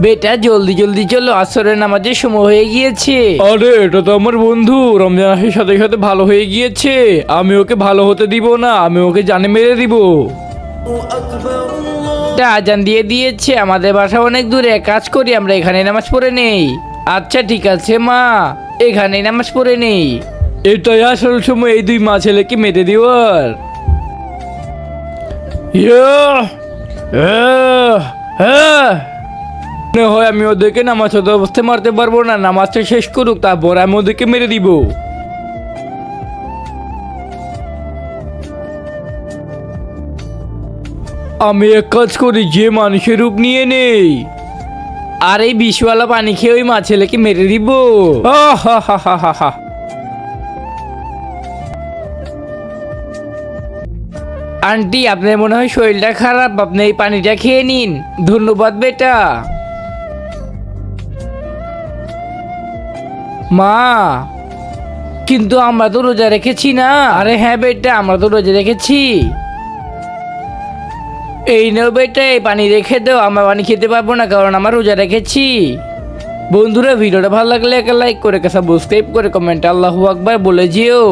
বেটা জলদি জলদি চলো, আসরের নামাজের সময় হয়ে গিয়েছে। আরে এটা তো আমার বন্ধু, রমজান আসার সাথে সাথে ভালো হয়ে গিয়েছে। আমি ওকে ভালো হতে দিব না, আমি ওকে জানে মেরে দিব। তা আজান দিয়ে দিয়েছে, আমাদের বাসা অনেক দূরে, এক কাজ করি আমরা এখানে নামাজ পড়ে নেই। আচ্ছা ঠিক আছে মা, এখানে নামাজ পড়ে নেই। এটাই আসল সময় এই দুই মা ছেলেকে মেরে দেওয়ার। ইয়াহ! আহ! আহ! মনে হয় আমি ওদেরকে নামাজ অবস্থায় মারতে পারবো না, নামাজটা শেষ করুক তারপর আমি ওদেরকে মেরে দিব। আমি এক কাজ করি, যে মানুষের রূপ নিয়ে নেই। আর এই বিষওয়ালা পানি খেয়ে ওই মা ছেলেকে মেরে দিব। হা হা হা হা হা। আন্টি আপনার মনে হয় শরীরটা খারাপ, আপনি এই পানিটা খেয়ে নিন। ধন্যবাদ বেটা। মা কিন্তু আমরা তো রোজা রেখেছি না। আরে হ্যাঁ বেটা, আমরা তো রোজা রেখেছি। এই নাও বেটা, এই পানি রেখে দাও, আমরা পানি খেতে পারবো না কারণ আমরা রোজা রেখেছি। বন্ধুরা ভিডিওটা ভালো লাগলে একটা লাইক করে, সাবস্ক্রাইব করে, কমেন্টে আল্লাহু আকবার বলে যেও।